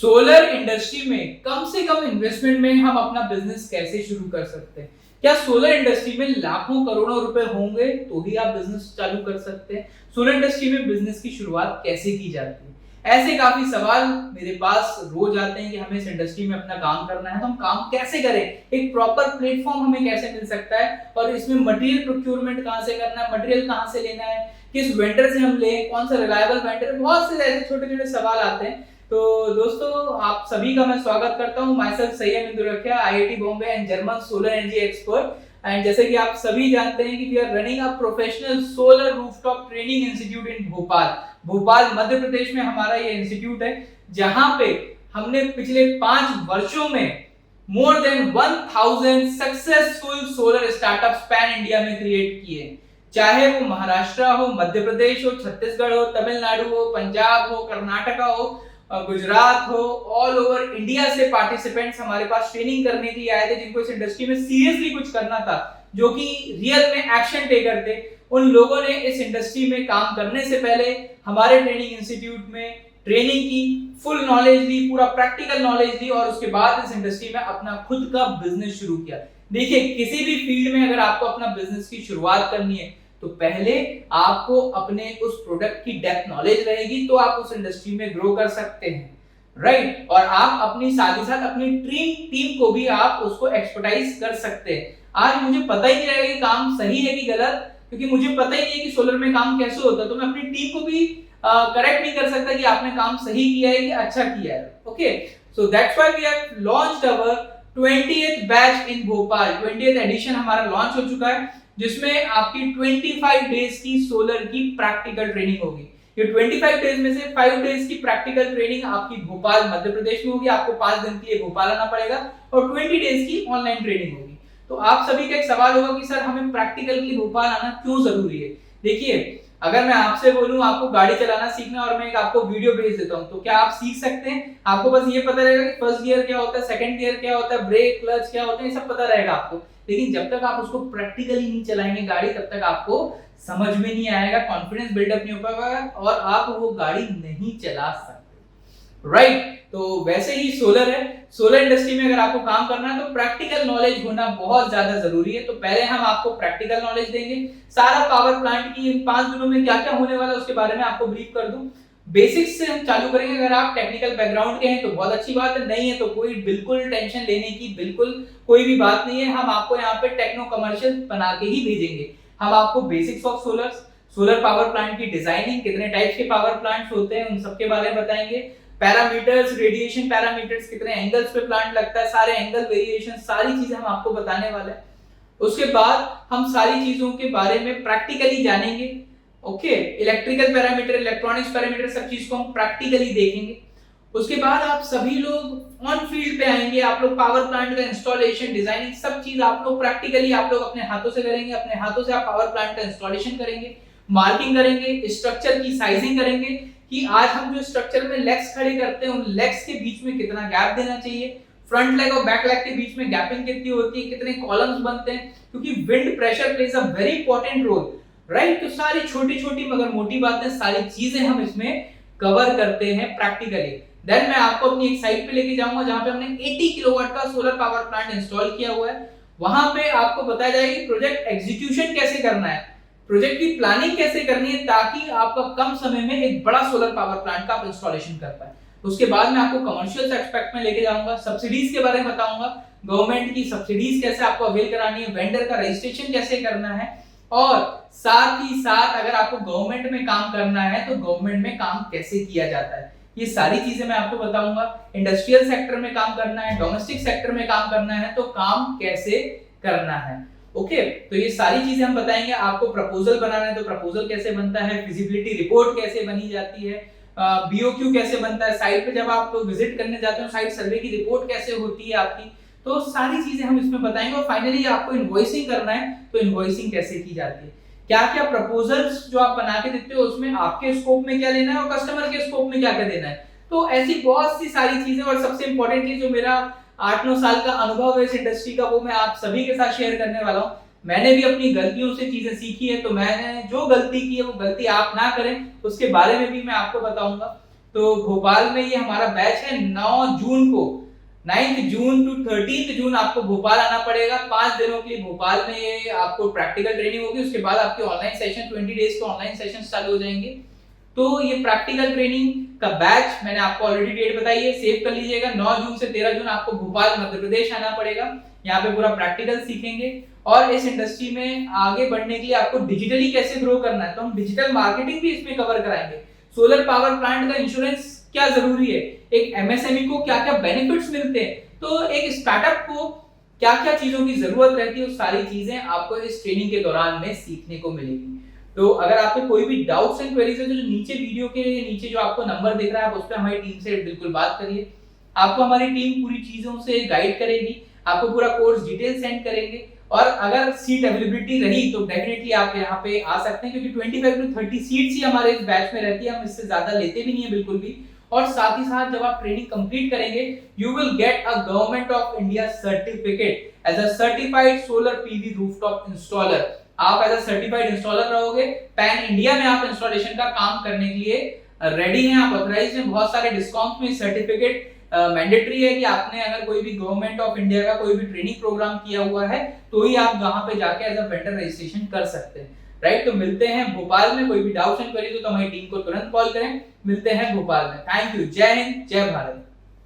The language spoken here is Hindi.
सोलर इंडस्ट्री में कम से कम इन्वेस्टमेंट में हम अपना बिजनेस कैसे शुरू कर सकते हैं? क्या सोलर इंडस्ट्री में लाखों करोड़ों रुपए होंगे तो ही आप बिजनेस चालू कर सकते हैं? सोलर इंडस्ट्री में बिजनेस की शुरुआत कैसे की जाती है? ऐसे काफी सवाल मेरे पास रोज आते हैं कि हमें इस इंडस्ट्री में अपना काम करना है तो हम काम कैसे करें, एक प्रॉपर प्लेटफॉर्म हमें कैसे मिल सकता है, और इसमें मटेरियल प्रोक्योरमेंट कहां से करना है, मटेरियल कहां से लेना है, किस वेंडर से हम लें, कौन सा रिलायबल वेंडर, बहुत से ऐसे छोटे छोटे सवाल आते हैं। तो दोस्तों, आप सभी का मैं स्वागत करता हूं। Myself Syed Indurkhiya, IIT Bombay and German solar energy expert. And जैसे कि आप सभी जानते हैं कि we are running a professional solar rooftop training institute in Bhopal Madhya Pradesh में हमारा ये इंस्टीट्यूट है, जहां पे हमने पिछले 5 वर्षों में more than 1000 successful solar startups pan India में क्रिएट किए। चाहे वो महाराष्ट्र हो, मध्य प्रदेश हो, छत्तीसगढ़ हो, तमिलनाडु हो, पंजाब हो, कर्नाटका हो, गुजरात हो, ऑल ओवर इंडिया से पार्टिसिपेंट्स हमारे पास ट्रेनिंग करने के लिए आए थे, जिनको इस इंडस्ट्री में सीरियसली कुछ करना था, जो कि रियल में एक्शन टेकर थे। उन लोगों ने इस इंडस्ट्री में काम करने से पहले हमारे ट्रेनिंग इंस्टीट्यूट में ट्रेनिंग की, फुल नॉलेज ली, पूरा प्रैक्टिकल नॉलेज ली, और उसके बाद इस इंडस्ट्री में अपना खुद का बिजनेस शुरू किया। देखिए, किसी भी फील्ड में अगर आपको अपना बिजनेस की शुरुआत करनी है तो पहले आपको अपने उस प्रोडक्ट की डेप्थ नॉलेज रहेगी तो आप उस इंडस्ट्री में ग्रो कर सकते हैं, राइट? और आप अपनी साथ ही साथ अपनी टीम को भी आप उसको एक्सपर्टाइज कर सकते हैं। आज मुझे पता ही नहीं रहेगा कि काम सही है कि गलत, क्योंकि मुझे पता ही नहीं है कि सोलर में काम कैसे होता है, तो मैं अपनी टीम को भी करेक्ट नहीं कर सकता कि आपने काम सही किया है कि अच्छा किया है। Okay, so that's why we have launched our 20th batch in Bhopal. 20th edition हमारा लॉन्च हो चुका है, जिसमें आपकी 25 डेज की सोलर की प्रैक्टिकल ट्रेनिंग होगी। ये 25 डेज में से 5 डेज की प्रैक्टिकल ट्रेनिंग आपकी भोपाल मध्य प्रदेश में होगी। आपको 5 दिन के लिए भोपाल आना पड़ेगा, और 20 डेज की ऑनलाइन ट्रेनिंग होगी। तो आप सभी का एक सवाल होगा कि सर, हमें प्रैक्टिकल के लिए भोपाल आना क्यों जरूरी है? देखिए, अगर मैं आपसे बोलूं आपको गाड़ी चलाना सीखना और मैं एक आपको वीडियो भेज देता हूं, तो क्या आप सीख सकते हैं? आपको बस ये पता रहेगा कि फर्स्ट गियर क्या होता है, सेकंड गियर क्या होता है, ब्रेक, क्लच क्या होता है, ये सब पता रहेगा आपको। लेकिन जब तक आप उसको प्रैक्टिकली नहीं चलाएंगे गाड़ी, तब तक आपको समझ में नहीं आएगा, कॉन्फिडेंस बिल्डअप नहीं हो पाएगा, और आप वो गाड़ी नहीं चला सकते, राइट? तो वैसे ही सोलर है। सोलर इंडस्ट्री में अगर आपको काम करना है तो प्रैक्टिकल नॉलेज होना बहुत ज्यादा जरूरी है। तो पहले हम आपको प्रैक्टिकल नॉलेज देंगे, सारा पावर प्लांट की 5 दिनों में क्या क्या होने वाला है उसके बारे में आपको ब्रीफ कर दूं। बेसिक्स से हम चालू करेंगे। अगर आप टेक्निकल बैकग्राउंड के हैं तो बहुत अच्छी बात है, नहीं है तो कोई बिल्कुल टेंशन लेने की बिल्कुल कोई भी बात नहीं है। हम आपको यहाँ पे टेक्नो कमर्शियल बना के ही भेजेंगे। हम आपको basics of solar power plant की डिजाइनिंग, कितने टाइप्स के पावर प्लांट्स होते हैं उन सबके बारे में बताएंगे, पैरामीटर्स, रेडिएशन पैरामीटर्स, कितने एंगल्स पे प्लांट लगता है, सारे एंगल वेरिएशन, सारी चीजें हम आपको बताने वाले हैं। उसके बाद हम सारी चीजों के बारे में प्रैक्टिकली जानेंगे। Okay, electrical parameter, electronics parameter, सब चीज को हम प्रैक्टिकली देखेंगे। उसके बाद आप सभी लोग ऑन फील्ड पे आएंगे, आप लोग पावर प्लांट का इंस्टॉलेशन, डिजाइनिंग, सब चीज आप लोग प्रैक्टिकली आप लोग अपने हाथों से करेंगे। अपने हाथों से आप पावर प्लांट का इंस्टॉलेशन करेंगे, मार्किंग करेंगे, स्ट्रक्चर की साइजिंग करेंगे कि आज हम जो स्ट्रक्चर में लेग्स खड़े करते हैं उन लेग्स के बीच में कितना गैप देना चाहिए, फ्रंट लेग और बैक लेग के बीच में गैपिंग कितनी होती है, कितने कॉलम्स बनते हैं, क्योंकि wind pressure plays a very important role, right? तो सारी छोटी छोटी मगर मोटी बातें, सारी चीजें हम इसमें कवर करते हैं प्रैक्टिकली। देन मैं आपको अपनी एक साइट पे लेके जाऊंगा जहां पे हमने 80 किलोवाट का सोलर पावर प्लांट इंस्टॉल किया हुआ है। वहां पे आपको बताया जाएगा कि प्रोजेक्ट एग्जीक्यूशन कैसे करना है, प्रोजेक्ट की प्लानिंग कैसे करनी है, ताकि आपका कम समय में एक बड़ा सोलर पावर प्लांट का आप इंस्टॉलेशन कर पाए। उसके बाद मैं आपको कमर्शियल एस्पेक्ट में लेके जाऊंगा, सब्सिडीज के बारे में बताऊंगा, गवर्नमेंट की सब्सिडीज कैसे आपको अवेल करानी है, वेंडर का रजिस्ट्रेशन कैसे करना है, और साथ ही साथ अगर आपको गवर्नमेंट में काम करना है तो गवर्नमेंट में काम कैसे किया जाता है, ये सारी चीजें मैं आपको बताऊंगा। इंडस्ट्रियल सेक्टर में काम करना है, डोमेस्टिक सेक्टर में काम करना है तो काम कैसे करना है। ओके, तो ये सारी चीजें हम बताएंगे। आपको प्रपोजल बनाना है तो प्रपोजल कैसे बनता है, फिजिबिलिटी रिपोर्ट कैसे बनी जाती है, बीओक्यू कैसे बनता है, साइट पे जब आप विजिट करने जाते हो साइट सर्वे की रिपोर्ट कैसे होती है आपकी, तो सारी चीजें हम इसमें बताएंगे। और फाइनली आपको इनवॉइसिंग करना है तो इनवॉइसिंग कैसे की जाती है, क्या क्या प्रपोजल्स जो आप बना के देते हो उसमें आपके स्कोप में क्या लेना है और कस्टमर के स्कोप में क्या क्या देना है। तो ऐसी बहुत सी सारी चीजें, और सबसे इंपॉर्टेंट चीज जो मेरा 8-9 साल का अनुभव है इस इंडस्ट्री का, वो मैं आप सभी के साथ शेयर करने वाला हूँ। मैंने भी अपनी गलतियों से चीजें सीखी है, तो मैंने जो गलती की है वो गलती आप ना करें उसके बारे में भी मैं आपको बताऊंगा। तो भोपाल में ये हमारा बैच है 9 जून को, 9 जून टू 13 जून आपको भोपाल आना पड़ेगा। 5 दिनों के लिए भोपाल में ये आपको प्रैक्टिकल ट्रेनिंग होगी, उसके बाद आपके ऑनलाइन सेशन 20 डेज के ऑनलाइन सेशन चालू हो जाएंगे। तो ये प्रैक्टिकल ट्रेनिंग का बैच मैंने आपको ऑलरेडी डेट बताई है, सेव कर लीजिएगा। 9 जून से 13 जून आपको भोपाल मध्य प्रदेश आना पड़ेगा, यहाँ पे पूरा प्रैक्टिकल सीखेंगे। और इस इंडस्ट्री में आगे बढ़ने के लिए आपको डिजिटली कैसे ग्रो करना है, तो हम डिजिटल मार्केटिंग भी इसमें कवर कराएंगे। सोलर पावर प्लांट का इंश्योरेंस क्या जरूरी है, एक एमएसएमई को क्या क्या बेनिफिट्स मिलते हैं, तो एक स्टार्टअप को क्या क्या चीजों की जरूरत रहती है, वो सारी चीजें आपको इस ट्रेनिंग के दौरान में सीखने को मिलेगी। तो अगर आपके कोई भी डाउट्स एंड क्वेरीज है तो जो नीचे वीडियो के नीचे जो आपको नंबर दिख रहा है, आप उस पर हमारी टीम से बिल्कुल बात करिए। आपको हमारी टीम पूरी चीजों से गाइड करेगी, आपको पूरा कोर्स डिटेल सेंड करेंगे। और अगर सीट अवेलेबिलिटी रही तो डेफिनेटली आप यहाँ पे आ सकते हैं, क्योंकि 25 टू 30 सीट्स ही हमारे इस बैच में रहती है, हम इससे ज्यादा लेते भी नहीं है बिल्कुल भी। और साथ ही साथ जब आप ट्रेनिंग कंप्लीट करेंगे, you will get a government of India certificate as a certified solar PV rooftop installer. आप एज अ सर्टिफाइड इंस्टॉलर रहोगे, पैन इंडिया में आप इंस्टॉलेशन का काम करने के लिए रेडी हैं, आप ऑथराइज्ड हैं। बहुत सारे डिस्काउंट में सर्टिफिकेट मैंडेटरी है कि आपने अगर कोई भी गवर्नमेंट ऑफ इंडिया का कोई भी ट्रेनिंग प्रोग्राम किया हुआ है तो ही आप वहां पे जाके एज अ वेंडर रजिस्ट्रेशन कर सकते हैं, राइट। तो मिलते हैं भोपाल में, कोई भी डाउट्स एंड क्वेरीज हो तो हमारी टीम को तुरंत कॉल करें। मिलते हैं भोपाल में। Thank you. जय हिंद, जय भारत।